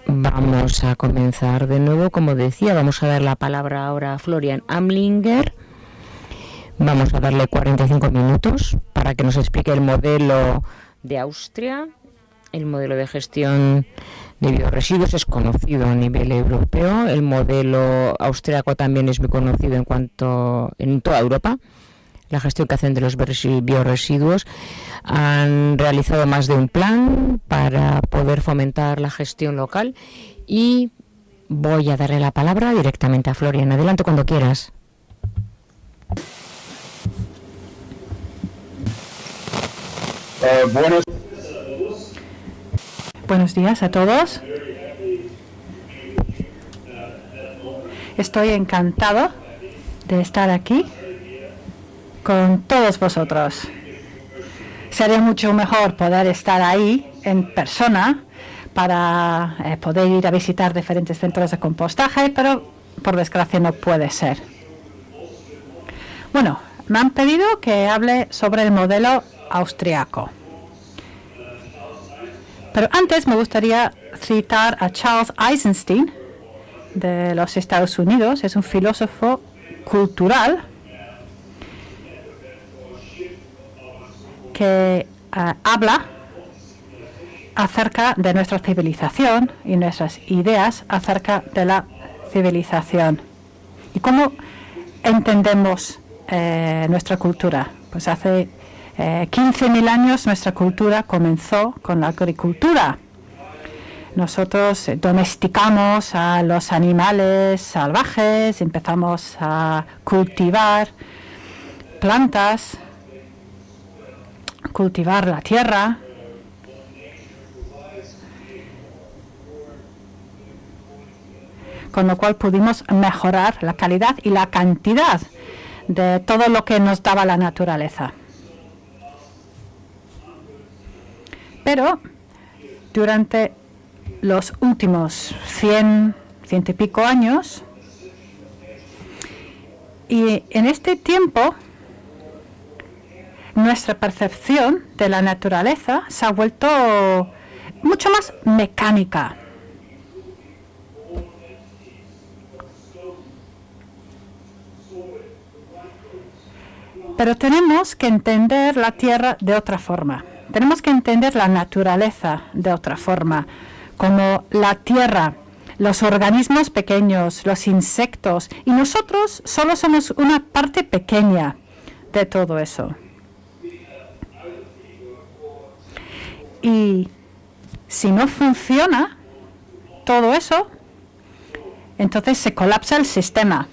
Vamos a comenzar de nuevo, como decía, vamos a dar la palabra ahora a Florian Amlinger. Vamos a darle 45 minutos para que nos explique el modelo de Austria. El modelo de gestión de biorresiduos es conocido a nivel europeo. El modelo austriaco también es muy conocido en toda Europa. La gestión que hacen de los biorresiduos. Han realizado más de un plan para poder fomentar la gestión local y voy a darle la palabra directamente a Florian. Adelante cuando quieras. Buenos días a todos. Estoy encantado de estar aquí con todos vosotros. Sería mucho mejor poder estar ahí en persona para poder ir a visitar diferentes centros de compostaje, pero por desgracia no puede ser. Bueno, me han pedido que hable sobre el modelo austriaco. Pero antes me gustaría citar a Charles Eisenstein de los Estados Unidos. Es un filósofo cultural que habla acerca de nuestra civilización y nuestras ideas acerca de la civilización. ¿Y cómo entendemos nuestra cultura? Pues hace 15.000 años nuestra cultura comenzó con la agricultura. Nosotros domesticamos a los animales salvajes, empezamos a cultivar plantas, cultivar la tierra. Con lo cual pudimos mejorar la calidad y la cantidad de todo lo que nos daba la naturaleza. Pero durante los últimos 100 y pico años, y en este tiempo, nuestra percepción de la naturaleza se ha vuelto mucho más mecánica. Pero tenemos que entender la Tierra de otra forma. Tenemos que entender la naturaleza de otra forma, como la Tierra, los organismos pequeños, los insectos, y nosotros solo somos una parte pequeña de todo eso. Y si no funciona todo eso, entonces se colapsa el sistema.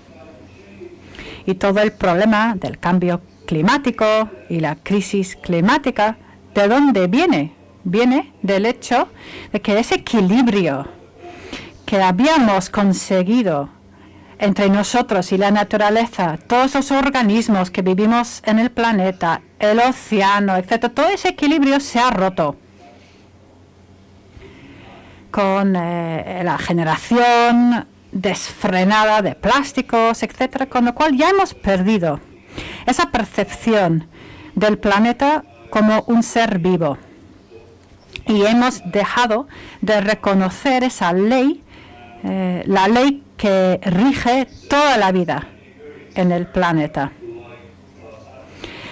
Y todo el problema del cambio climático y la crisis climática, ¿de dónde viene? Viene del hecho de que ese equilibrio que habíamos conseguido entre nosotros y la naturaleza, todos los organismos que vivimos en el planeta, el océano, etc., todo ese equilibrio se ha roto con la generación desfrenada de plásticos, etcétera, con lo cual ya hemos perdido esa percepción del planeta como un ser vivo y hemos dejado de reconocer esa ley, la ley que rige toda la vida en el planeta.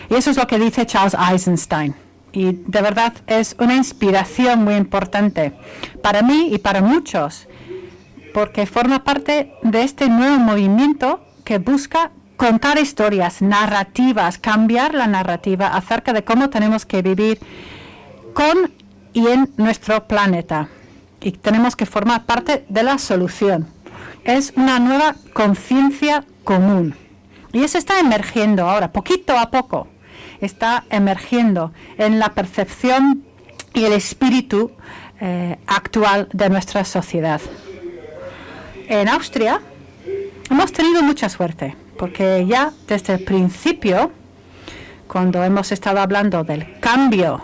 Y eso es lo que dice Charles Eisenstein. Y de verdad es una inspiración muy importante para mí y para muchos, porque forma parte de este nuevo movimiento que busca contar historias, narrativas, cambiar la narrativa acerca de cómo tenemos que vivir con y en nuestro planeta. Y tenemos que formar parte de la solución. Es una nueva conciencia común. Y eso está emergiendo ahora, poquito a poco. Está emergiendo en la percepción y el espíritu actual de nuestra sociedad. En Austria hemos tenido mucha suerte, porque ya desde el principio, cuando hemos estado hablando del cambio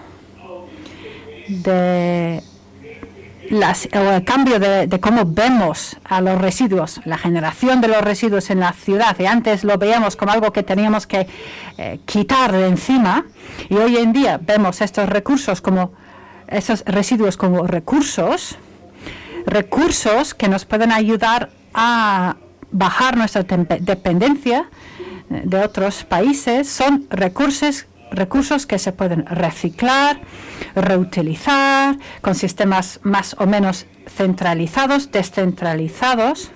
de cómo vemos a los residuos, la generación de los residuos en la ciudad, y antes lo veíamos como algo que teníamos que quitar de encima, y hoy en día vemos esos residuos como recursos, recursos que nos pueden ayudar a bajar nuestra dependencia de otros países. Son recursos que se pueden reciclar, reutilizar, con sistemas más o menos centralizados, descentralizados.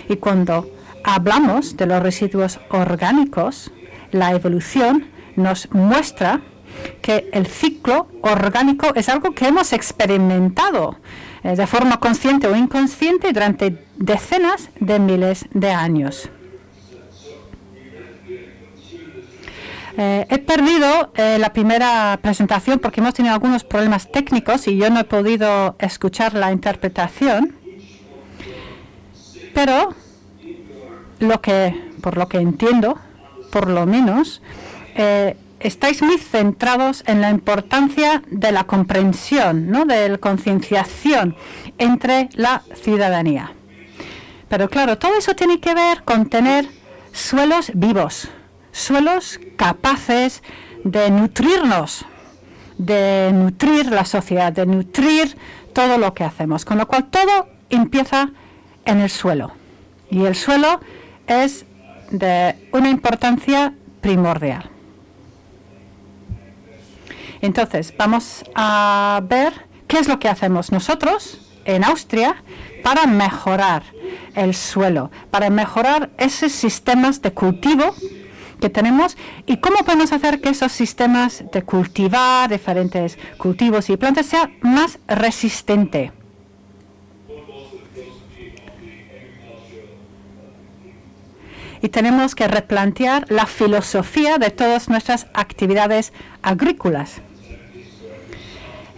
Y cuando hablamos de los residuos orgánicos, la evolución nos muestra que el ciclo orgánico es algo que hemos experimentado de forma consciente o inconsciente durante decenas de miles de años. He perdido la primera presentación porque hemos tenido algunos problemas técnicos y yo no he podido escuchar la interpretación. Pero por lo que entiendo, por lo menos, estáis muy centrados en la importancia de la comprensión, ¿no?, de la concienciación entre la ciudadanía. Pero claro, todo eso tiene que ver con tener suelos vivos, suelos capaces de nutrirnos, de nutrir la sociedad, de nutrir todo lo que hacemos. Con lo cual todo empieza en el suelo. Y el suelo es de una importancia primordial. Entonces, vamos a ver qué es lo que hacemos nosotros en Austria para mejorar el suelo, para mejorar esos sistemas de cultivo que tenemos y cómo podemos hacer que esos sistemas de cultivar diferentes cultivos y plantas sean más resistentes. Y tenemos que replantear la filosofía de todas nuestras actividades agrícolas.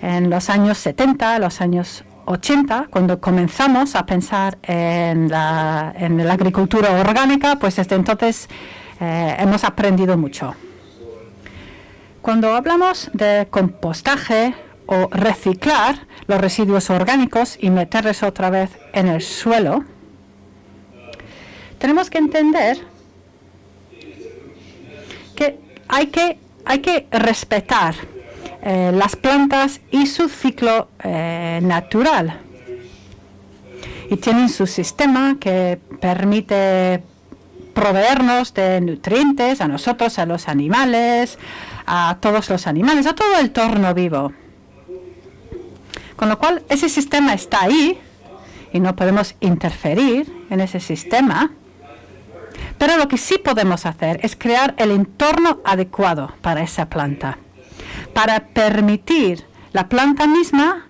En los años 70, los años 80, cuando comenzamos a pensar en la agricultura orgánica, pues desde entonces hemos aprendido mucho. Cuando hablamos de compostaje o reciclar los residuos orgánicos y meterlos otra vez en el suelo, tenemos que entender que hay que respetar las plantas y su ciclo natural. Y tienen su sistema que permite proveernos de nutrientes a nosotros, a los animales, a todos los animales, a todo el entorno vivo. Con lo cual, ese sistema está ahí y no podemos interferir en ese sistema. Pero lo que sí podemos hacer es crear el entorno adecuado para esa planta, para permitir la planta misma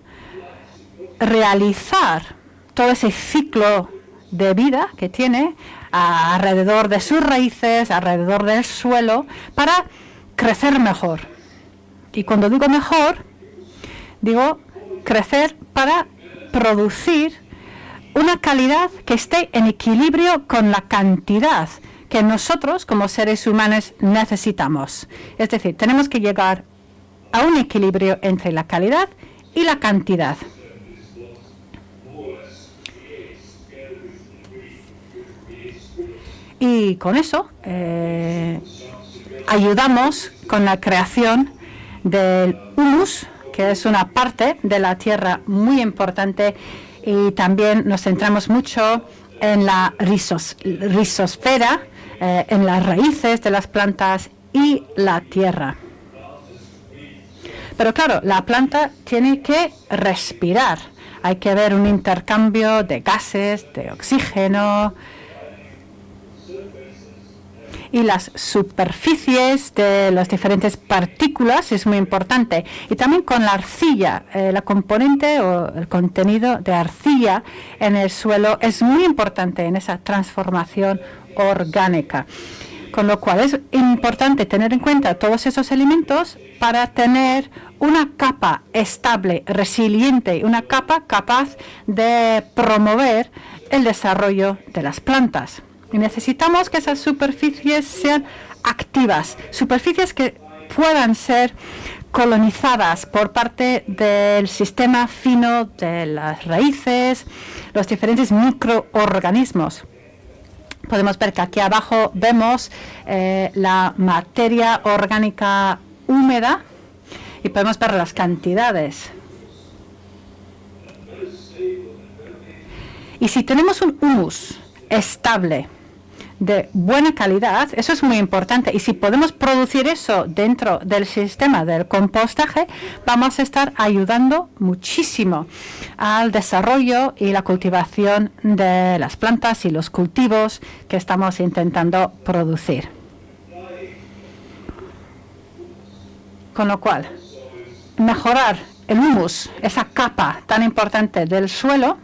realizar todo ese ciclo de vida que tiene alrededor de sus raíces, alrededor del suelo, para crecer mejor. Y cuando digo mejor, digo crecer para producir una calidad que esté en equilibrio con la cantidad que nosotros como seres humanos necesitamos. Es decir, tenemos que llegar a un equilibrio entre la calidad y la cantidad. Y con eso ayudamos con la creación del humus, que es una parte de la tierra muy importante, y también nos centramos mucho en la rizosfera, en las raíces de las plantas y la tierra. Pero claro, la planta tiene que respirar. Hay que ver un intercambio de gases, de oxígeno. Y las superficies de las diferentes partículas es muy importante. Y también con la arcilla, la componente o el contenido de arcilla en el suelo es muy importante en esa transformación orgánica. Con lo cual es importante tener en cuenta todos esos elementos para tener una capa estable, resiliente, una capa capaz de promover el desarrollo de las plantas. Y necesitamos que esas superficies sean activas, superficies que puedan ser colonizadas por parte del sistema fino de las raíces, los diferentes microorganismos. Podemos ver que aquí abajo vemos la materia orgánica húmeda y podemos ver las cantidades. Y si tenemos un humus estable, de buena calidad, eso es muy importante. Y si podemos producir eso dentro del sistema del compostaje, vamos a estar ayudando muchísimo al desarrollo y la cultivación de las plantas y los cultivos que estamos intentando producir. Con lo cual, mejorar el humus, esa capa tan importante del suelo,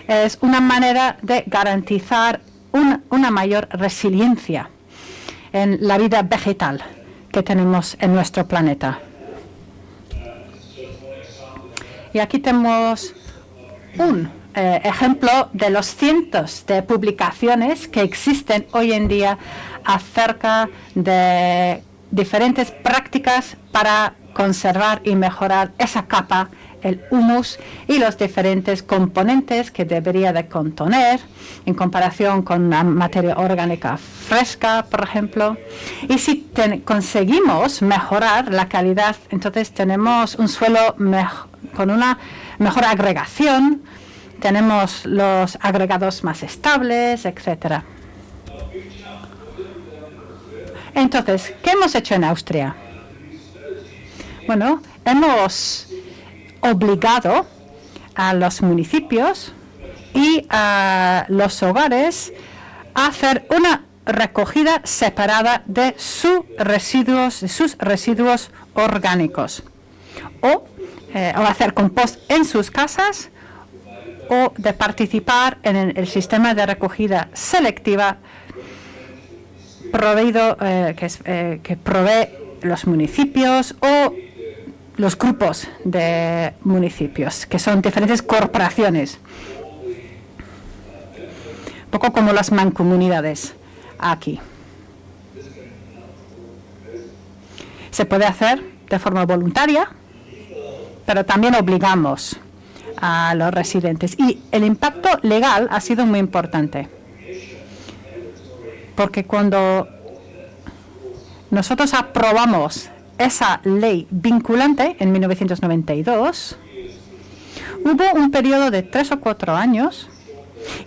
es una manera de garantizar una mayor resiliencia en la vida vegetal que tenemos en nuestro planeta. Y aquí tenemos un ejemplo de los cientos de publicaciones que existen hoy en día acerca de diferentes prácticas para conservar y mejorar esa capa, el humus y los diferentes componentes que debería de contener en comparación con una materia orgánica fresca, por ejemplo. Y si conseguimos mejorar la calidad, entonces tenemos un suelo con una mejor agregación, tenemos los agregados más estables, etcétera. Entonces, ¿qué hemos hecho en Austria? Bueno, hemos obligado a los municipios y a los hogares a hacer una recogida separada de sus residuos orgánicos, o hacer compost en sus casas, o de participar en el sistema de recogida selectiva proveído que provee los municipios o los grupos de municipios, que son diferentes corporaciones, un poco como las mancomunidades aquí. Se puede hacer de forma voluntaria, pero también obligamos a los residentes. Y el impacto legal ha sido muy importante, porque cuando nosotros aprobamos esa ley vinculante en 1992, hubo un periodo de 3 o 4 años,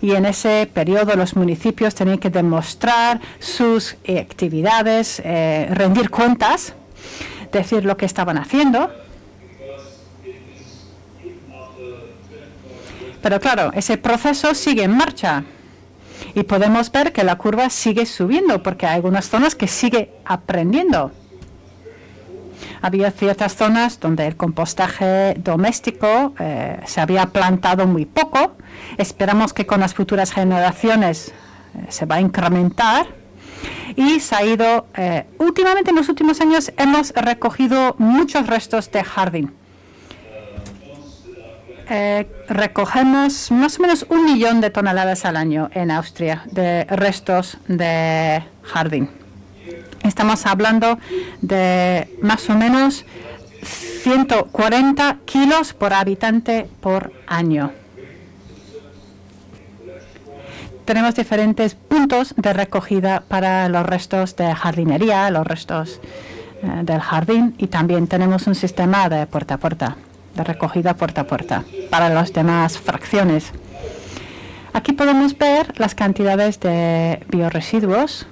y en ese periodo los municipios tenían que demostrar sus actividades, rendir cuentas, decir lo que estaban haciendo. Pero claro, ese proceso sigue en marcha y podemos ver que la curva sigue subiendo porque hay algunas zonas que sigue aprendiendo. Había ciertas zonas donde el compostaje doméstico se había plantado muy poco. Esperamos que con las futuras generaciones se va a incrementar. Y se ha ido, últimamente en los últimos años hemos recogido muchos restos de jardín. Recogemos más o menos 1 millón de toneladas al año en Austria de restos de jardín. Estamos hablando de más o menos 140 kilos por habitante por año. Tenemos diferentes puntos de recogida para los restos de jardinería, los restos del jardín, y también tenemos un sistema de puerta a puerta, de recogida puerta a puerta para las demás fracciones. Aquí podemos ver las cantidades de biorresiduos.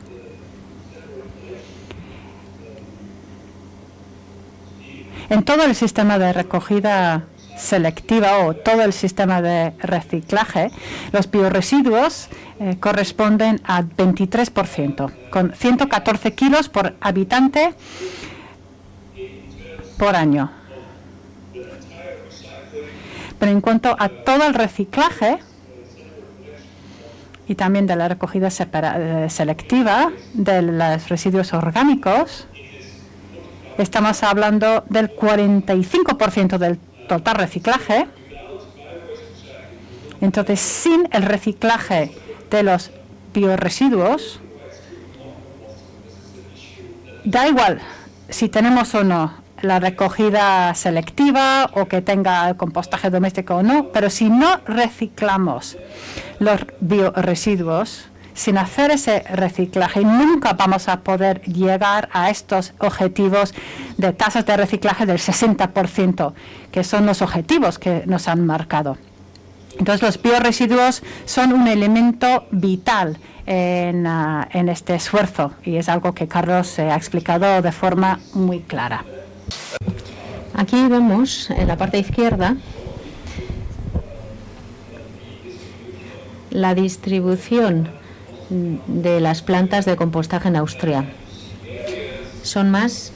En todo el sistema de recogida selectiva o todo el sistema de reciclaje, los biorresiduos corresponden a 23%, con 114 kilos por habitante por año. Pero en cuanto a todo el reciclaje y también de la recogida selectiva de los residuos orgánicos, estamos hablando del 45% del total reciclaje. Entonces, sin el reciclaje de los biorresiduos, da igual si tenemos o no la recogida selectiva o que tenga el compostaje doméstico o no, pero si no reciclamos los biorresiduos, sin hacer ese reciclaje, nunca vamos a poder llegar a estos objetivos de tasas de reciclaje del 60%, que son los objetivos que nos han marcado. Entonces, los bioresiduos son un elemento vital en este esfuerzo y es algo que Carlos ha explicado de forma muy clara. Aquí vemos en la parte izquierda la distribución de las plantas de compostaje en Austria. Son más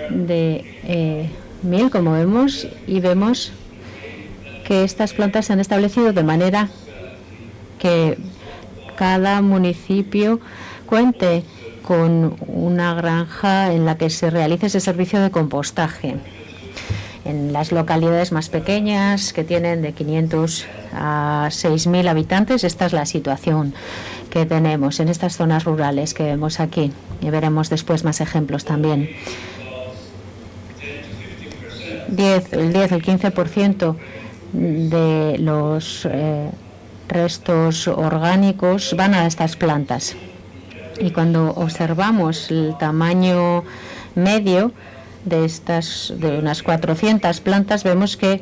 de 1000, como vemos, y vemos que estas plantas se han establecido de manera que cada municipio cuente con una granja en la que se realice ese servicio de compostaje. En las localidades más pequeñas, que tienen de 500 a 6.000 habitantes, esta es la situación que tenemos en estas zonas rurales que vemos aquí. Y veremos después más ejemplos también. El 15% de los restos orgánicos van a estas plantas. Y cuando observamos el tamaño medio de unas 400 plantas, vemos que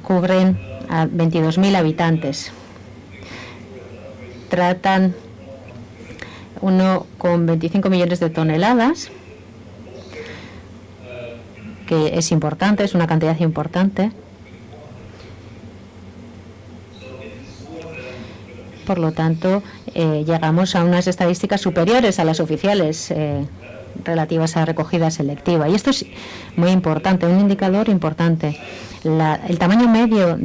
cubren a 22.000 habitantes. Tratan 1,25 millones de toneladas, que es importante, es una cantidad importante. Por lo tanto, llegamos a unas estadísticas superiores a las oficiales relativas a recogida selectiva. Y esto es muy importante, un indicador importante. El tamaño medio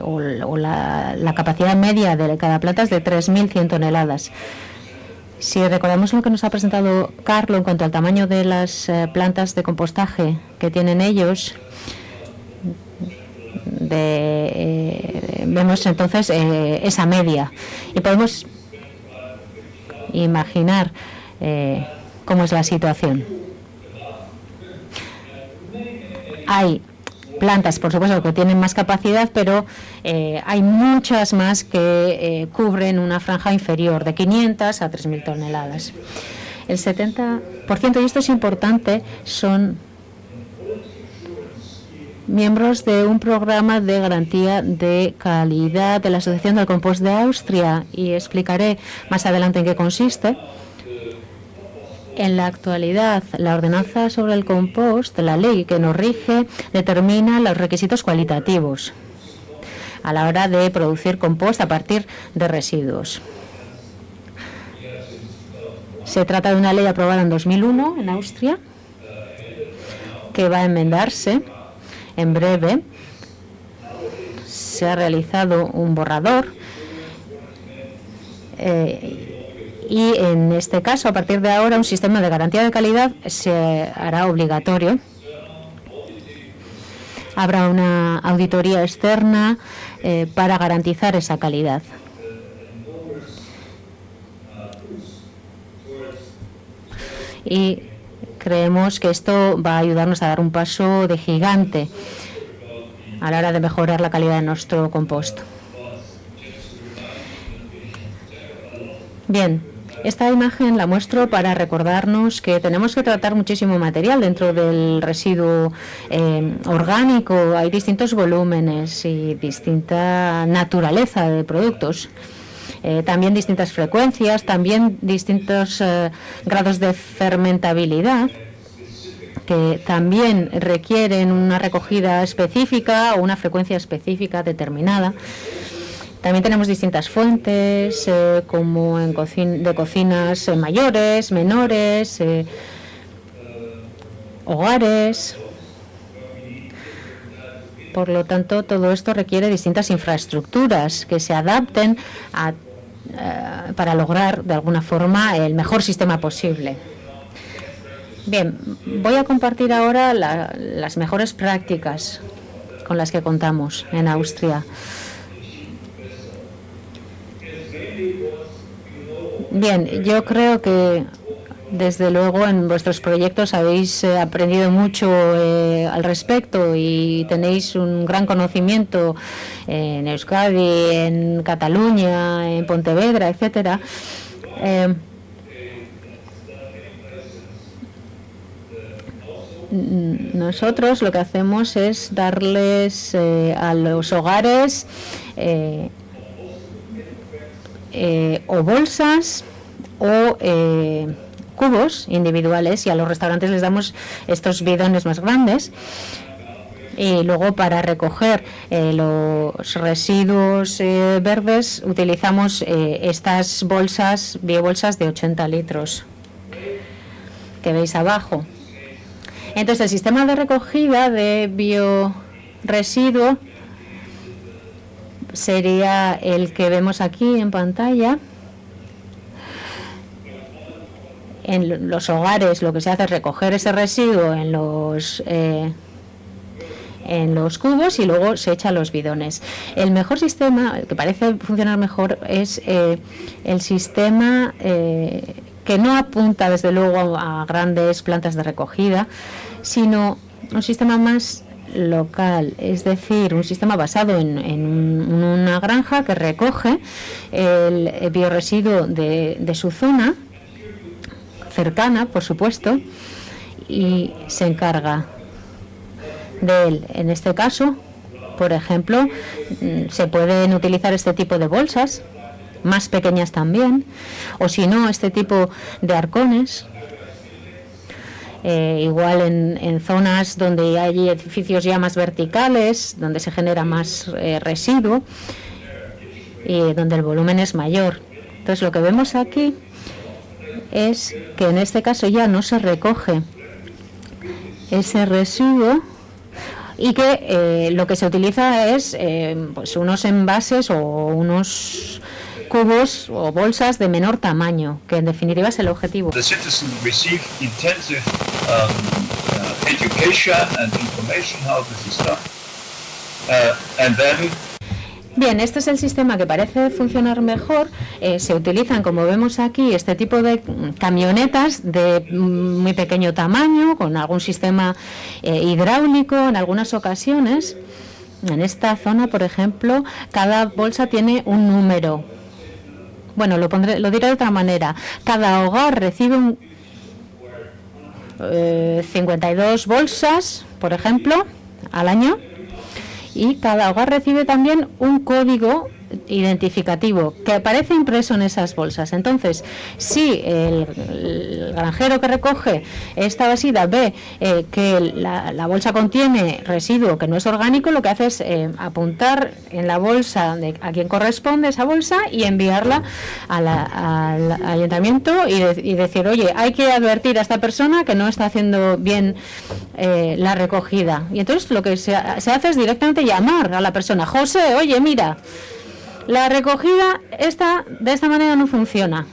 o la capacidad media de cada planta es de 3.100 toneladas. Si recordamos lo que nos ha presentado Carlos en cuanto al tamaño de las plantas de compostaje que tienen ellos, vemos entonces esa media y podemos imaginar cómo es la situación. Hay plantas, por supuesto, que tienen más capacidad, pero hay muchas más que cubren una franja inferior de 500 a 3.000 toneladas. El 70%, y esto es importante, son miembros de un programa de garantía de calidad de la Asociación del Compost de Austria, y explicaré más adelante en qué consiste. En la actualidad, la ordenanza sobre el compost, la ley que nos rige, determina los requisitos cualitativos a la hora de producir compost a partir de residuos. Se trata de una ley aprobada en 2001 en Austria, que va a enmendarse en breve. Se ha realizado un borrador y en este caso, a partir de ahora, un sistema de garantía de calidad se hará obligatorio. Habrá una auditoría externa para garantizar esa calidad. Y creemos que esto va a ayudarnos a dar un paso de gigante a la hora de mejorar la calidad de nuestro compost. Bien, esta imagen la muestro para recordarnos que tenemos que tratar muchísimo material dentro del residuo orgánico. Hay distintos volúmenes y distinta naturaleza de productos. También distintas frecuencias, también distintos grados de fermentabilidad, que también requieren una recogida específica o una frecuencia específica determinada. También tenemos distintas fuentes, como de cocinas mayores, menores, hogares. Por lo tanto, todo esto requiere distintas infraestructuras que se adapten para lograr, de alguna forma, el mejor sistema posible. Bien, voy a compartir ahora las mejores prácticas con las que contamos en Austria. Bien, yo creo que desde luego en vuestros proyectos habéis aprendido mucho al respecto y tenéis un gran conocimiento en Euskadi, en Cataluña, en Pontevedra, etcétera. nosotros lo que hacemos es darles a los hogares o bolsas o cubos individuales, y a los restaurantes les damos estos bidones más grandes. Y luego, para recoger los residuos verdes, utilizamos estas bolsas, biobolsas de 80 litros que veis abajo. Entonces, el sistema de recogida de bioresiduo sería el que vemos aquí en pantalla. En los hogares lo que se hace es recoger ese residuo en los cubos y luego se echa a los bidones. El mejor sistema, el que parece funcionar mejor, es el sistema que no apunta desde luego a grandes plantas de recogida, sino un sistema más local, es decir, un sistema basado en una granja que recoge el biorresiduo de su zona cercana, por supuesto, y se encarga de él. En este caso, por ejemplo, se pueden utilizar este tipo de bolsas, más pequeñas también, o si no, este tipo de arcones. Igual en zonas donde hay edificios ya más verticales, donde se genera más residuo y donde el volumen es mayor. Entonces, lo que vemos aquí es que en este caso ya no se recoge ese residuo y que lo que se utiliza es pues unos envases o unos cubos o bolsas de menor tamaño, que en definitiva es el objetivo. The citizen receive intensive education and information how this is done, and then. Bien, este es el sistema que parece funcionar mejor. Se utilizan, como vemos aquí, este tipo de camionetas de muy pequeño tamaño, con algún sistema hidráulico en algunas ocasiones. En esta zona, por ejemplo, cada bolsa tiene un número. Bueno, lo diré de otra manera. Cada hogar recibe 52 bolsas, por ejemplo, al año. Y cada hogar recibe también un código identificativo que aparece impreso en esas bolsas. Entonces, si el granjero que recoge esta basura ve que la bolsa contiene residuo que no es orgánico, lo que hace es apuntar en la bolsa a quien corresponde esa bolsa y enviarla al ayuntamiento y decir, oye, hay que advertir a esta persona que no está haciendo bien la recogida. Y entonces lo que se hace es directamente llamar a la persona: José, oye, mira, la recogida de esta manera no funciona.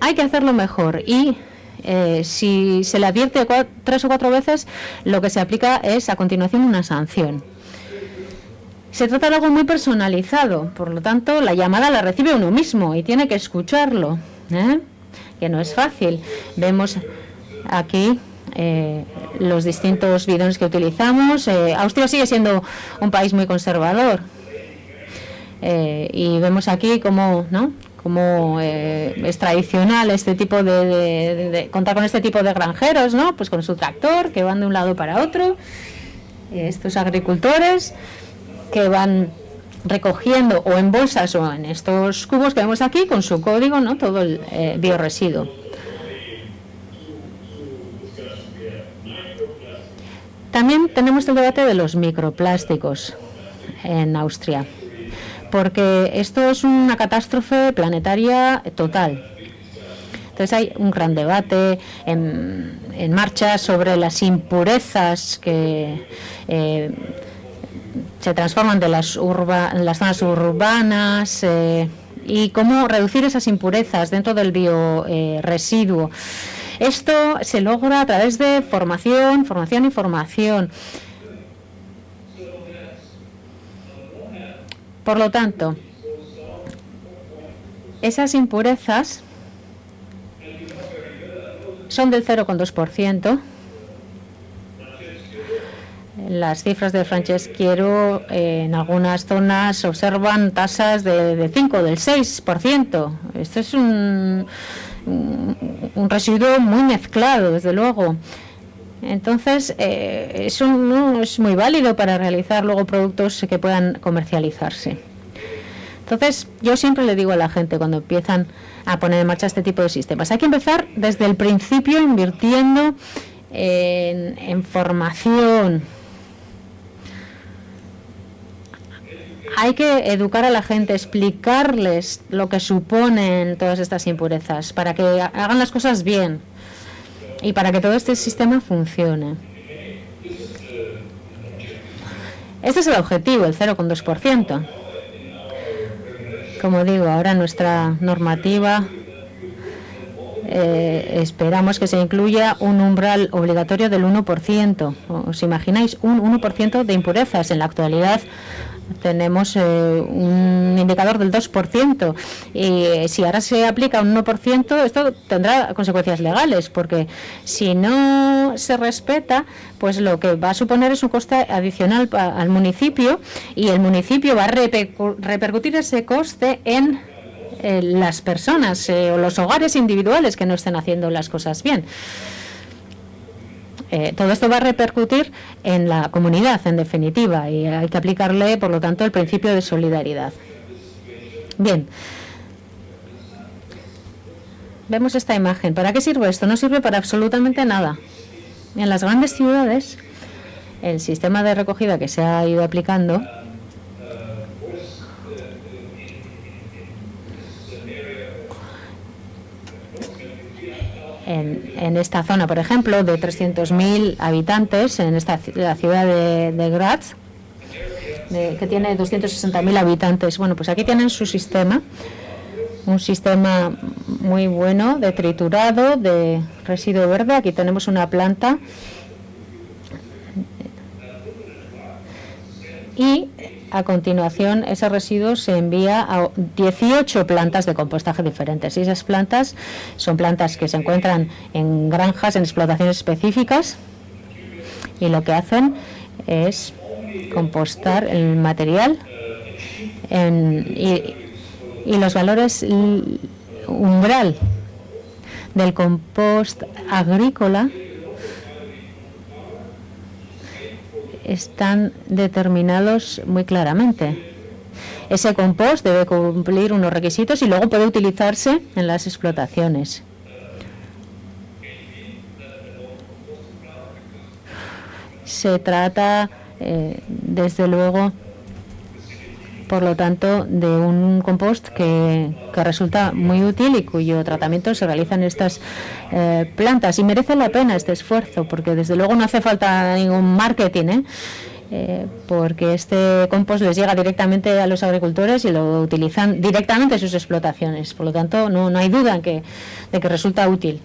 Hay que hacerlo mejor, y si se le advierte 3 o 4 veces, lo que se aplica es a continuación una sanción. Se trata de algo muy personalizado, por lo tanto la llamada la recibe uno mismo y tiene que escucharlo, que no es fácil. Vemos aquí los distintos bidones que utilizamos. Austria sigue siendo un país muy conservador, y vemos aquí cómo es tradicional este tipo de contar con este tipo de granjeros, ¿no? Pues con su tractor, que van de un lado para otro, estos agricultores que van recogiendo o en bolsas o en estos cubos que vemos aquí con su código, ¿no? Todo el biorresiduo. También tenemos el debate de los microplásticos en Austria, porque esto es una catástrofe planetaria total. Entonces hay un gran debate en marcha sobre las impurezas que se transforman de las zonas urbanas y cómo reducir esas impurezas dentro del bioresiduo. Esto se logra a través de formación. Por lo tanto, esas impurezas son del 0,2%. Las cifras de Franceschero en algunas zonas observan tasas del 5 o del 6%. Esto es un residuo muy mezclado, desde luego. Entonces, eso no es muy válido para realizar luego productos que puedan comercializarse. Entonces, yo siempre le digo a la gente cuando empiezan a poner en marcha este tipo de sistemas, hay que empezar desde el principio invirtiendo en formación. Hay que educar a la gente, explicarles lo que suponen todas estas impurezas para que hagan las cosas bien y para que todo este sistema funcione. Este es el objetivo, el 0,2%. Como digo, ahora nuestra normativa esperamos que se incluya un umbral obligatorio del 1%. ¿Os imagináis? Un 1% de impurezas. En la actualidad tenemos un indicador del 2%, y si ahora se aplica un 1%, esto tendrá consecuencias legales, porque si no se respeta, pues lo que va a suponer es un coste adicional al municipio, y el municipio va a repercutir ese coste en las personas o los hogares individuales que no estén haciendo las cosas bien. Todo esto va a repercutir en la comunidad, en definitiva, y hay que aplicarle, por lo tanto, el principio de solidaridad. Bien. Vemos esta imagen. ¿Para qué sirve esto? No sirve para absolutamente nada. En las grandes ciudades, el sistema de recogida que se ha ido aplicando en esta zona, por ejemplo, de 300.000 habitantes, en la ciudad de Graz, que tiene 260.000 habitantes. Bueno, pues aquí tienen su sistema, un sistema muy bueno de triturado de residuo verde. Aquí tenemos una planta y a continuación ese residuo se envía a 18 plantas de compostaje diferentes. Y esas plantas son plantas que se encuentran en granjas, en explotaciones específicas, y lo que hacen es compostar el material y los valores umbral del compost agrícola están determinados muy claramente. Ese compost debe cumplir unos requisitos y luego puede utilizarse en las explotaciones. Se trata, desde luego, por lo tanto, de un compost que resulta muy útil y cuyo tratamiento se realiza en estas plantas. Y merece la pena este esfuerzo, porque desde luego no hace falta ningún marketing, porque este compost les llega directamente a los agricultores y lo utilizan directamente en sus explotaciones. Por lo tanto, no hay duda de que resulta útil.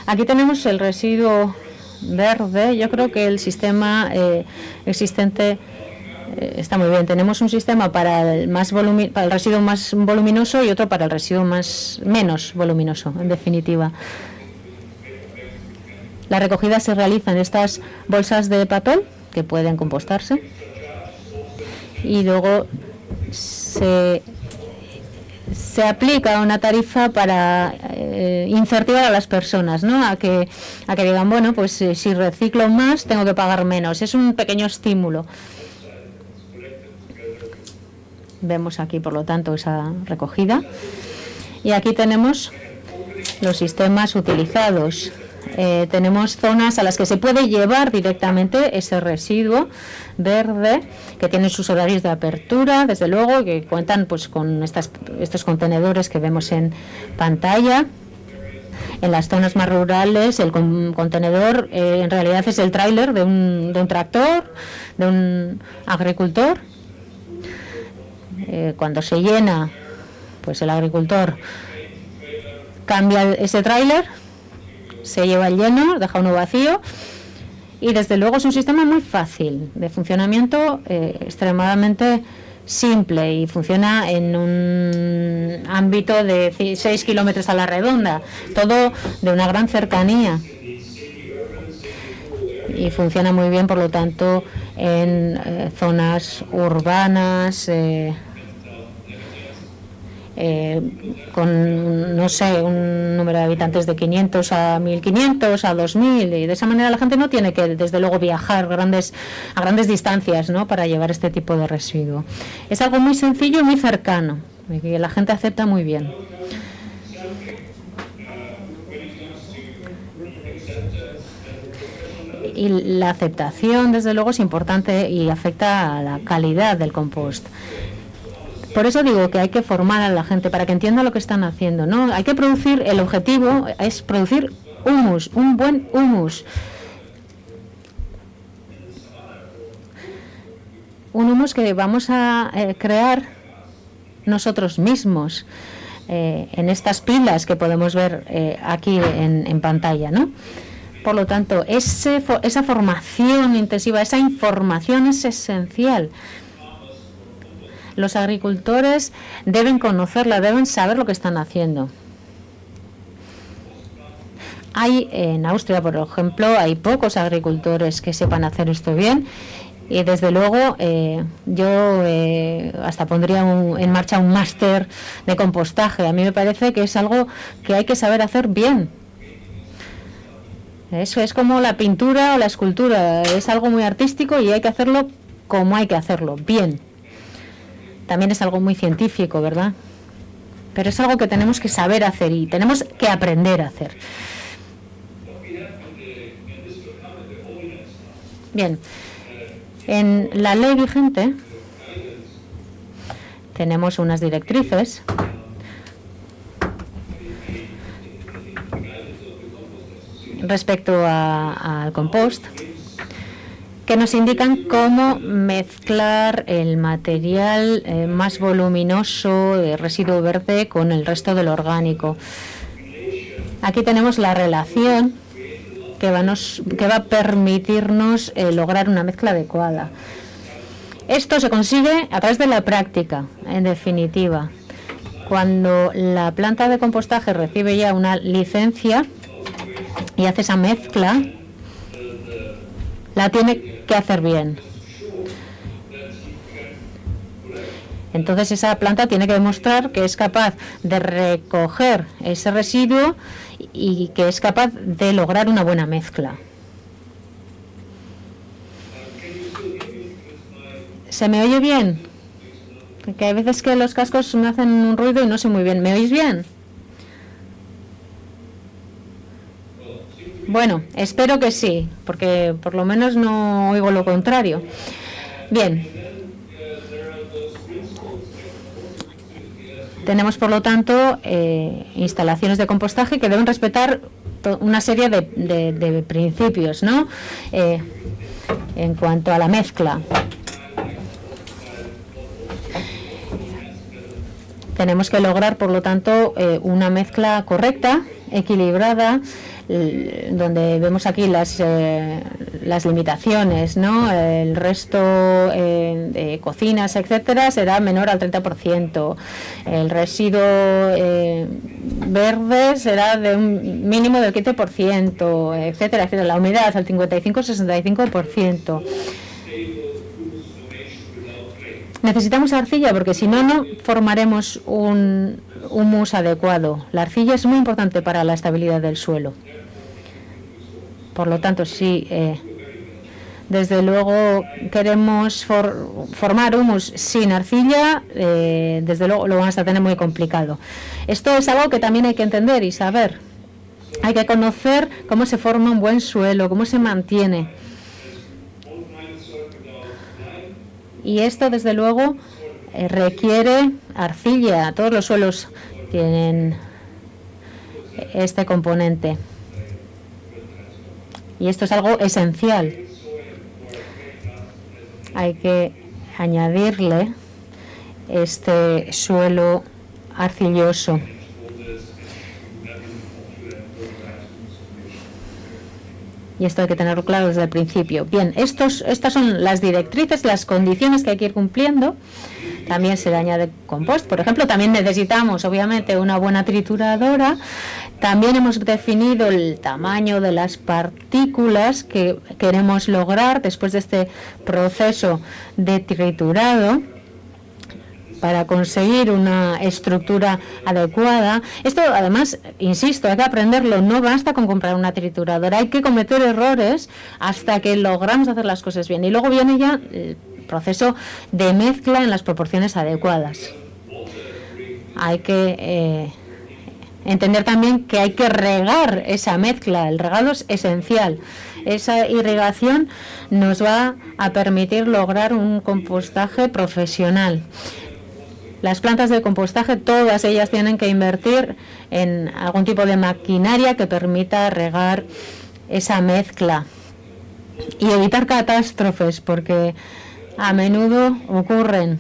Aquí tenemos el residuo verde. Yo creo que el sistema existente está muy bien. Tenemos un sistema para el residuo más voluminoso y otro para el residuo menos voluminoso, en definitiva. La recogida se realiza en estas bolsas de papel que pueden compostarse y luego se aplica una tarifa para incentivar a las personas, ¿no? a que digan, bueno, pues si reciclo más tengo que pagar menos. Es un pequeño estímulo. Vemos aquí, por lo tanto, esa recogida. Y aquí tenemos los sistemas utilizados. Tenemos zonas a las que se puede llevar directamente ese residuo verde, que tienen sus horarios de apertura, desde luego, que cuentan pues con estos contenedores que vemos en pantalla. En las zonas más rurales, el contenedor en realidad es el tráiler de un tractor, de un agricultor. Cuando se llena, pues el agricultor cambia ese tráiler, se lleva el lleno, deja uno vacío, y desde luego es un sistema muy fácil de funcionamiento, extremadamente simple, y funciona en un ámbito de 6 kilómetros a la redonda, todo de una gran cercanía, y funciona muy bien, por lo tanto, en zonas urbanas, con, no sé, un número de habitantes de 500 a 1500 a 2000, y de esa manera la gente no tiene que, desde luego, viajar a grandes distancias, ¿no?, para llevar este tipo de residuo. Es algo muy sencillo y muy cercano, y que la gente acepta muy bien. Y la aceptación, desde luego, es importante y afecta a la calidad del compost. Por eso digo que hay que formar a la gente para que entienda lo que están haciendo, ¿no? Hay que producir, el objetivo es producir humus, un buen humus. Un humus que vamos a crear nosotros mismos en estas pilas que podemos ver aquí en pantalla, ¿no? Por lo tanto, esa formación intensiva, esa información es esencial. Los agricultores deben conocerla, deben saber lo que están haciendo. En Austria, por ejemplo, hay pocos agricultores que sepan hacer esto bien, y desde luego yo hasta pondría en marcha un máster de compostaje. A mí me parece que es algo que hay que saber hacer bien. Eso es como la pintura o la escultura, es algo muy artístico y hay que hacerlo como hay que hacerlo, bien. También es algo muy científico, ¿verdad? Pero es algo que tenemos que saber hacer y tenemos que aprender a hacer. Bien, en la ley vigente tenemos unas directrices respecto al compost, que nos indican cómo mezclar el material más voluminoso de residuo verde con el resto del orgánico. Aquí tenemos la relación que va a permitirnos lograr una mezcla adecuada. Esto se consigue a través de la práctica, en definitiva. Cuando la planta de compostaje recibe ya una licencia y hace esa mezcla, la tiene que hacer bien. Entonces esa planta tiene que demostrar que es capaz de recoger ese residuo y que es capaz de lograr una buena mezcla. ¿Se me oye bien? Porque hay veces que los cascos me hacen un ruido y no sé muy bien. ¿Me oís bien? Bueno, espero que sí, porque por lo menos no oigo lo contrario. Bien. Tenemos, por lo tanto, instalaciones de compostaje que deben respetar una serie de principios, ¿no? En cuanto a la mezcla. Tenemos que lograr, por lo tanto, una mezcla correcta, equilibrada, donde vemos aquí las limitaciones, ¿no? El resto de cocinas, etcétera, será menor al 30%. El residuo verde será de un mínimo del 15%, etcétera, etcétera. La humedad al 55-65%. Necesitamos arcilla porque si no, no formaremos un humus adecuado. La arcilla es muy importante para la estabilidad del suelo. Por lo tanto, si desde luego queremos formar humus sin arcilla, desde luego lo vamos a tener muy complicado. Esto es algo que también hay que entender y saber. Hay que conocer cómo se forma un buen suelo, cómo se mantiene. Y esto, desde luego, requiere arcilla. Todos los suelos tienen este componente. Y esto es algo esencial. Hay que añadirle este suelo arcilloso. Y esto hay que tenerlo claro desde el principio. Bien, estas son las directrices, las condiciones que hay que ir cumpliendo. También se le añade compost. Por ejemplo, también necesitamos, obviamente, una buena trituradora. También hemos definido el tamaño de las partículas que queremos lograr después de este proceso de triturado. para conseguir una estructura adecuada. Esto, además, insisto, hay que aprenderlo. No basta con comprar una trituradora. Hay que cometer errores hasta que logramos hacer las cosas bien. Y luego viene ya el proceso de mezcla en las proporciones adecuadas. Hay que entender también que hay que regar esa mezcla. El regado es esencial. Esa irrigación nos va a permitir lograr un compostaje profesional. Las plantas de compostaje, todas ellas tienen que invertir en algún tipo de maquinaria que permita regar esa mezcla y evitar catástrofes, porque a menudo ocurren.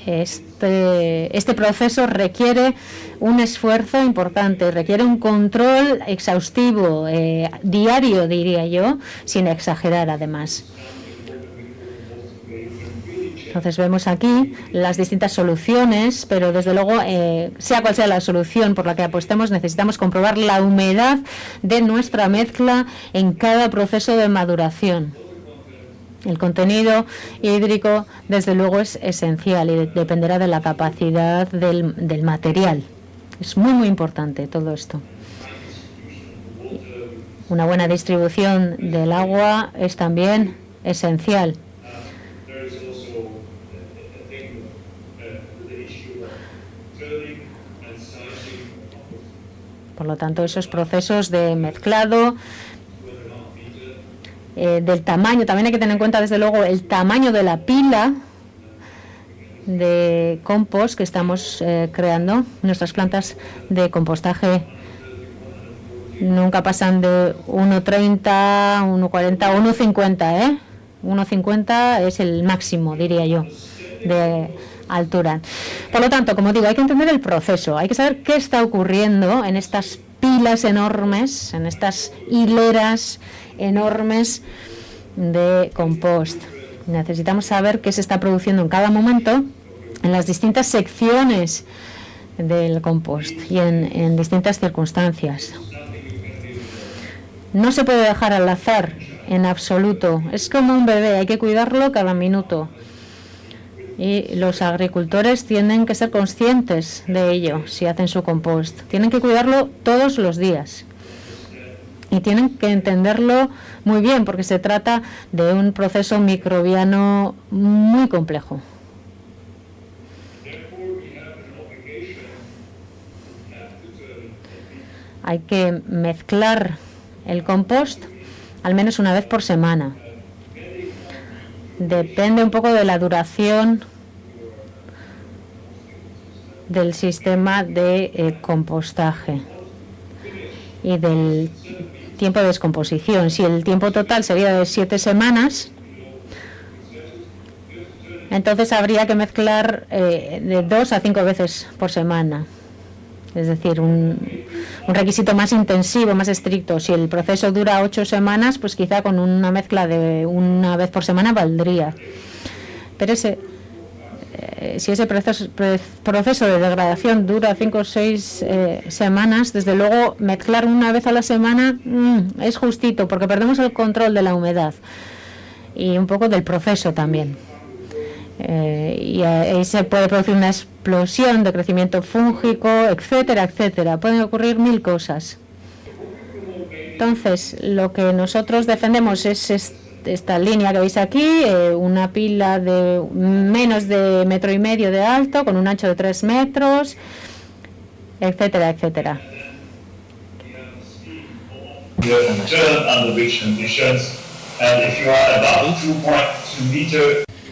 Este proceso requiere un esfuerzo importante, requiere un control exhaustivo, diario, diría yo, sin exagerar además. Entonces vemos aquí las distintas soluciones, pero desde luego, sea cual sea la solución por la que apostemos, necesitamos comprobar la humedad de nuestra mezcla en cada proceso de maduración. El contenido hídrico, desde luego, es esencial y dependerá de la capacidad del material. Es muy, muy importante todo esto. Una buena distribución del agua es también esencial. Por lo tanto, esos procesos de mezclado, del tamaño, también hay que tener en cuenta, desde luego, el tamaño de la pila de compost que estamos creando. Nuestras plantas de compostaje nunca pasan de 1,30, 1,40, 1,50, 1,50 es el máximo, diría yo, de altura. Por lo tanto, como digo, hay que entender el proceso, hay que saber qué está ocurriendo en estas pilas enormes, en estas hileras enormes de compost. Necesitamos saber qué se está produciendo en cada momento en las distintas secciones del compost y en distintas circunstancias. No se puede dejar al azar en absoluto. Es como un bebé, hay que cuidarlo cada minuto. Y los agricultores tienen que ser conscientes de ello si hacen su compost. Tienen que cuidarlo todos los días. Y tienen que entenderlo muy bien, porque se trata de un proceso microbiano muy complejo. Hay que mezclar el compost al menos una vez por semana. Depende un poco de la duración del sistema de compostaje y del tiempo de descomposición. Si el tiempo total sería de 7 semanas, entonces habría que mezclar de 2 a 5 veces por semana. Es decir, un requisito más intensivo, más estricto. Si el proceso dura 8 semanas, pues quizá con una mezcla de una vez por semana valdría. Pero si ese proceso de degradación dura 5 o 6 semanas, desde luego mezclar una vez a la semana es justito, porque perdemos el control de la humedad y un poco del proceso también. Y ahí se puede producir una explosión de crecimiento fúngico, etcétera, etcétera. Pueden ocurrir 1000 cosas. Entonces, lo que nosotros defendemos es esta línea que veis aquí, una pila de menos de 1,5 metros de alto, con un ancho de 3 metros, etcétera, etcétera.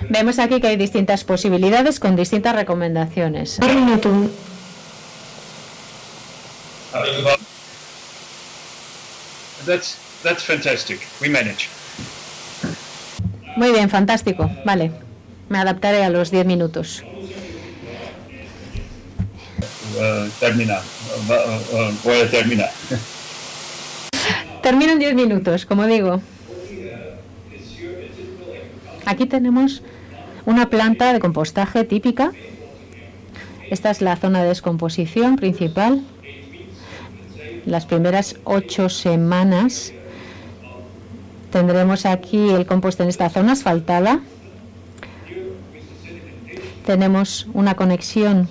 Vemos aquí que hay distintas posibilidades con distintas recomendaciones. That's fantastic. We manage. Muy bien, fantástico. Vale, me adaptaré a los 10 minutos. Termina. Voy a terminar. Termino en 10 minutos, como digo. Aquí tenemos una planta de compostaje típica. Esta es la zona de descomposición principal. Las primeras 8 semanas tendremos aquí el compost en esta zona asfaltada. tenemos una conexión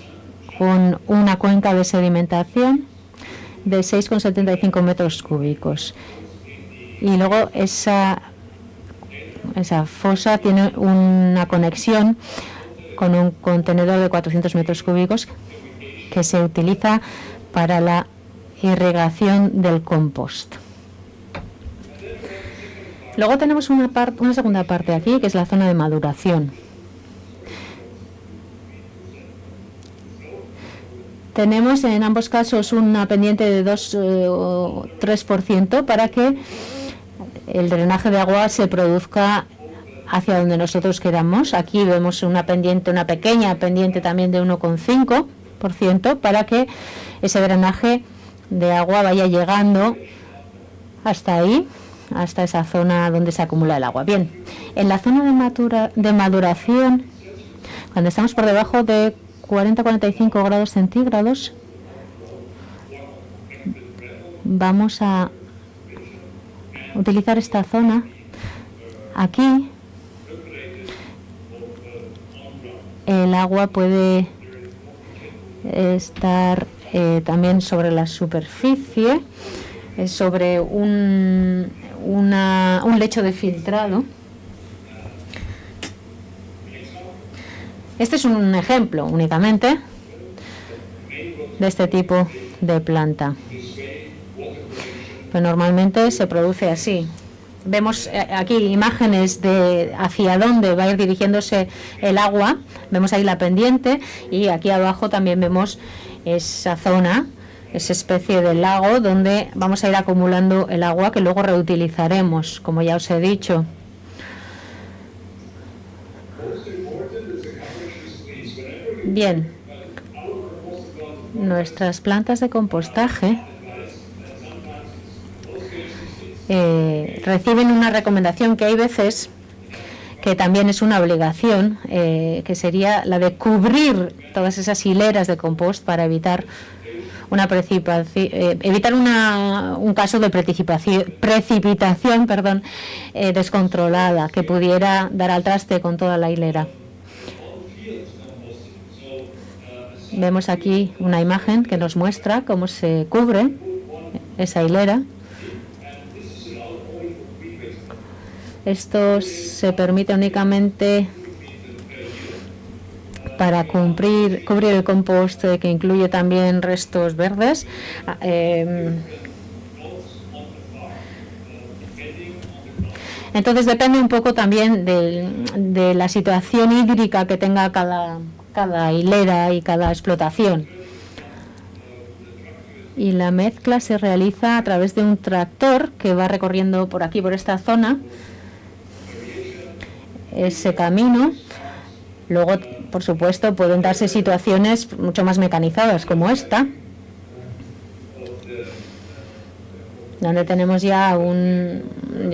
con una cuenca de sedimentación de 6,75 metros cúbicos. Y luego esa fosa tiene una conexión con un contenedor de 400 metros cúbicos que se utiliza para la irrigación del compost. Luego tenemos una segunda parte aquí, que es la zona de maduración. Tenemos en ambos casos una pendiente de 2 o 3% para que el drenaje de agua se produzca hacia donde nosotros queramos. Aquí vemos una pequeña pendiente también de 1,5% para que ese drenaje de agua vaya llegando hasta ahí, hasta esa zona donde se acumula el agua. Bien, en la zona de maduración, cuando estamos por debajo de 40-45 grados centígrados, vamos a utilizar esta zona. Aquí el agua puede estar también sobre la superficie, sobre un lecho de filtrado. Este es un ejemplo únicamente de este tipo de planta. Pero normalmente se produce así. Vemos aquí imágenes de hacia dónde va a ir dirigiéndose el agua. Vemos ahí la pendiente y aquí abajo también vemos esa zona, esa especie de lago donde vamos a ir acumulando el agua que luego reutilizaremos, como ya os he dicho. Bien, nuestras plantas de compostaje reciben una recomendación que hay veces que también es una obligación, que sería la de cubrir todas esas hileras de compost para evitar un caso de precipitación descontrolada que pudiera dar al traste con toda la hilera. Vemos aquí una imagen que nos muestra cómo se cubre esa hilera. Esto se permite únicamente para cubrir el compost, que incluye también restos verdes. Entonces depende un poco también de la situación hídrica que tenga cada hilera y cada explotación. Y la mezcla se realiza a través de un tractor que va recorriendo por aquí, por esta zona, ese camino. Luego, por supuesto, pueden darse situaciones mucho más mecanizadas como esta, donde tenemos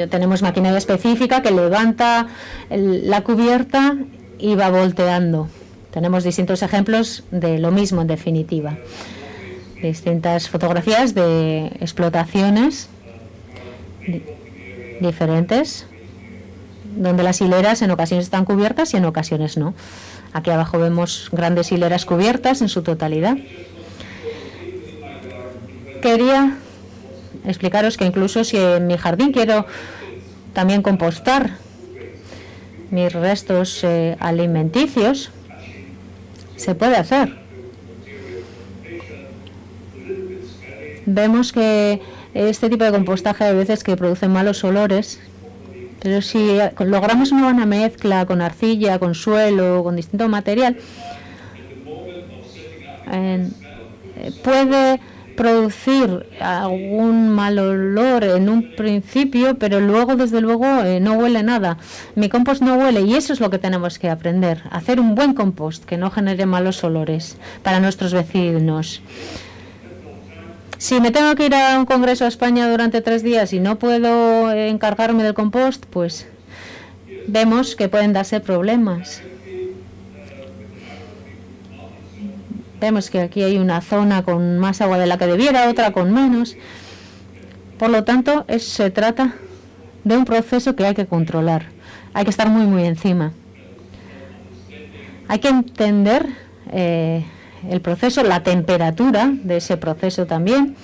tenemos maquinaria específica que levanta la cubierta y va volteando. Tenemos distintos ejemplos de lo mismo, en definitiva. Distintas fotografías de explotaciones diferentes, donde las hileras en ocasiones están cubiertas y en ocasiones no. Aquí abajo vemos grandes hileras cubiertas en su totalidad. Quería explicaros que incluso si en mi jardín quiero también compostar mis restos alimenticios, se puede hacer. Vemos que este tipo de compostaje a veces que produce malos olores, pero si logramos una buena mezcla con arcilla, con suelo, con distinto material, puede producir algún mal olor en un principio, pero luego, desde luego, no huele nada. Mi compost no huele y eso es lo que tenemos que aprender, hacer un buen compost que no genere malos olores para nuestros vecinos. Si me tengo que ir a un congreso a España durante 3 días y no puedo encargarme del compost, pues vemos que pueden darse problemas. Vemos que aquí hay una zona con más agua de la que debiera, otra con menos. Por lo tanto, se trata de un proceso que hay que controlar. Hay que estar muy, muy encima. Hay que entender el proceso, la temperatura de ese proceso también.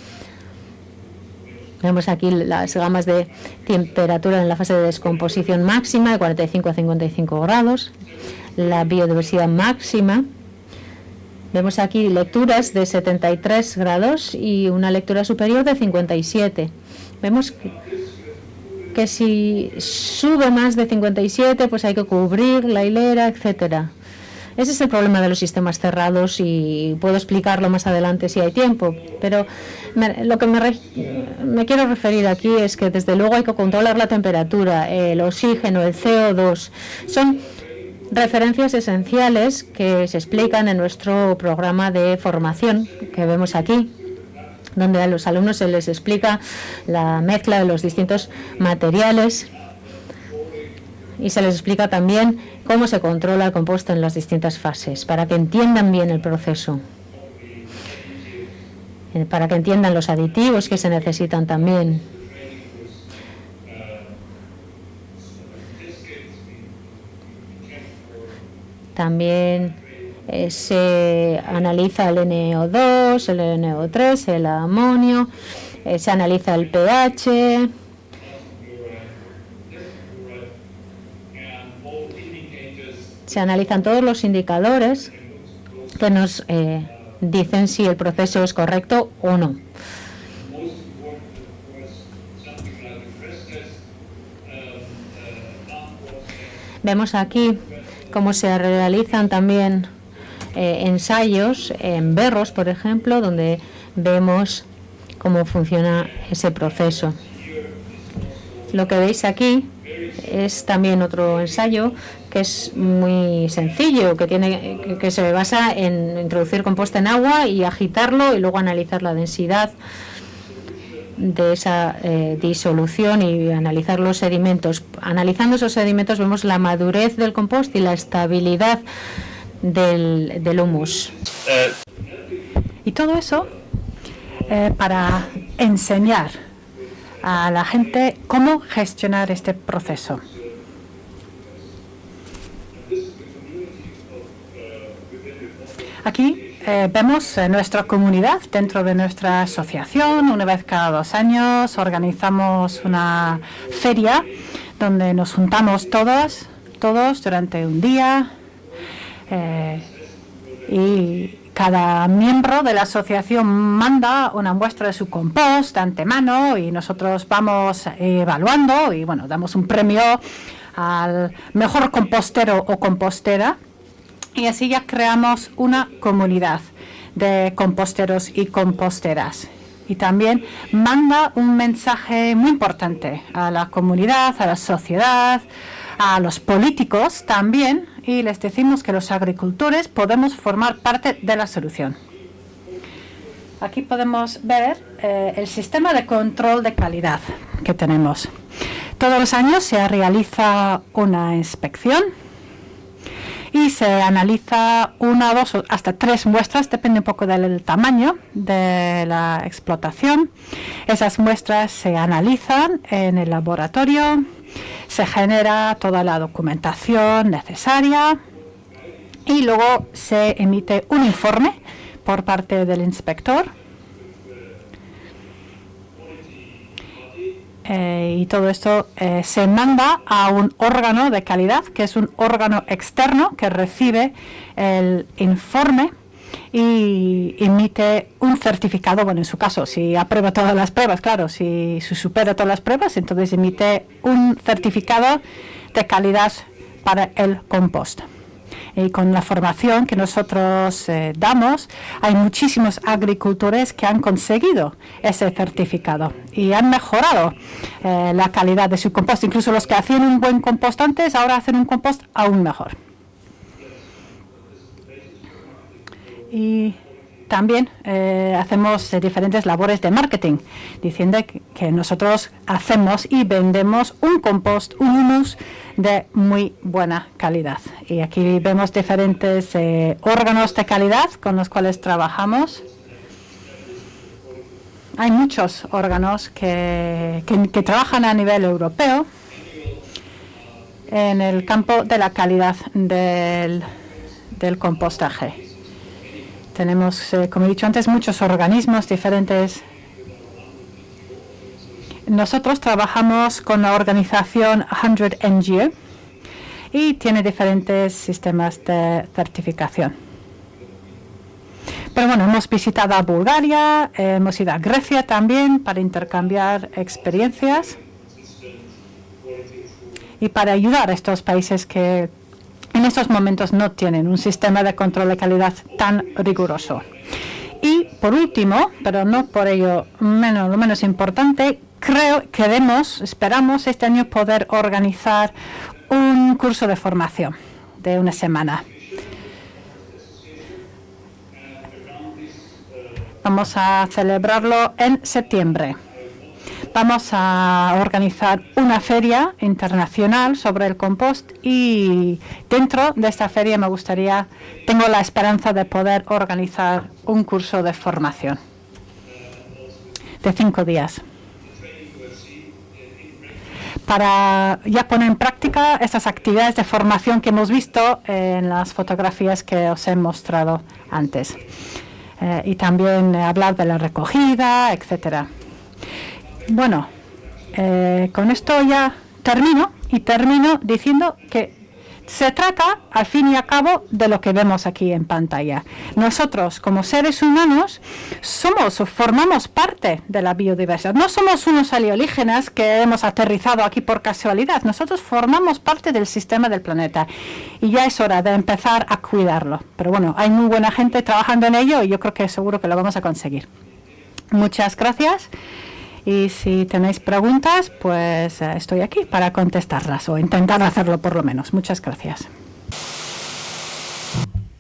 Vemos aquí las gamas de temperatura en la fase de descomposición máxima, de 45 a 55 grados, la biodiversidad máxima. Vemos aquí lecturas de 73 grados y una lectura superior de 57. Vemos que si sube más de 57, pues hay que cubrir la hilera, etcétera. Ese es el problema de los sistemas cerrados y puedo explicarlo más adelante si hay tiempo, pero lo que me quiero referir aquí es que desde luego hay que controlar la temperatura, el oxígeno, el CO2. Son referencias esenciales que se explican en nuestro programa de formación que vemos aquí, donde a los alumnos se les explica la mezcla de los distintos materiales y se les explica también cómo se controla el compost en las distintas fases, para que entiendan bien el proceso, para que entiendan los aditivos que se necesitan también. También se analiza el NO2, el NO3, el amonio, se analiza el pH. Se analizan todos los indicadores que nos dicen si el proceso es correcto o no. Vemos aquí cómo se realizan también ensayos en berros, por ejemplo, donde vemos cómo funciona ese proceso. Lo que veis aquí es también otro ensayo que es muy sencillo, que se basa en introducir compost en agua y agitarlo y luego analizar la densidad de esa disolución y analizar los sedimentos. Analizando esos sedimentos vemos la madurez del compost y la estabilidad del humus. Y todo eso para enseñar a la gente cómo gestionar este proceso. Aquí vemos nuestra comunidad dentro de nuestra asociación. Una vez cada 2 años organizamos una feria donde nos juntamos todos durante un día y cada miembro de la asociación manda una muestra de su compost de antemano y nosotros vamos evaluando y bueno, damos un premio al mejor compostero o compostera. Y así ya creamos una comunidad de composteros y composteras. Y también manda un mensaje muy importante a la comunidad, a la sociedad, a los políticos también. Y les decimos que los agricultores podemos formar parte de la solución. Aquí podemos ver el sistema de control de calidad que tenemos. Todos los años se realiza una inspección y se analiza 1, 2 hasta 3 muestras, depende un poco del tamaño de la explotación. Esas muestras se analizan en el laboratorio, se genera toda la documentación necesaria y luego se emite un informe por parte del inspector. Y todo esto se manda a un órgano de calidad, que es un órgano externo que recibe el informe y emite un certificado. Bueno, en su caso, si aprueba todas las pruebas, claro, si supera todas las pruebas, entonces emite un certificado de calidad para el compost. Y con la formación que nosotros damos, hay muchísimos agricultores que han conseguido ese certificado y han mejorado la calidad de su compost. Incluso los que hacían un buen compost antes, ahora hacen un compost aún mejor. Y también hacemos diferentes labores de marketing, diciendo que nosotros hacemos y vendemos un compost, un humus de muy buena calidad. Y aquí vemos diferentes órganos de calidad con los cuales trabajamos. Hay muchos órganos que trabajan a nivel europeo en el campo de la calidad del del compostaje. Tenemos, como he dicho antes, muchos organismos diferentes. Nosotros trabajamos con la organización 100 NGO y tiene diferentes sistemas de certificación. Pero bueno, hemos visitado a Bulgaria, hemos ido a Grecia también para intercambiar experiencias y para ayudar a estos países que en estos momentos no tienen un sistema de control de calidad tan riguroso. Y por último, pero no por ello lo menos importante, esperamos este año poder organizar un curso de formación de una semana. Vamos a celebrarlo en septiembre. Vamos a organizar una feria internacional sobre el compost y dentro de esta feria tengo la esperanza de poder organizar un curso de formación de 5 días para ya poner en práctica estas actividades de formación que hemos visto en las fotografías que os he mostrado antes. Y también hablar de la recogida, etcétera. Bueno, con esto ya termino diciendo que se trata, al fin y al cabo, de lo que vemos aquí en pantalla. Nosotros, como seres humanos, formamos parte de la biodiversidad. No somos unos alienígenas que hemos aterrizado aquí por casualidad. Nosotros formamos parte del sistema del planeta y ya es hora de empezar a cuidarlo. Pero bueno, hay muy buena gente trabajando en ello y yo creo que seguro que lo vamos a conseguir. Muchas gracias. Y si tenéis preguntas, pues estoy aquí para contestarlas o intentar hacerlo por lo menos. Muchas gracias.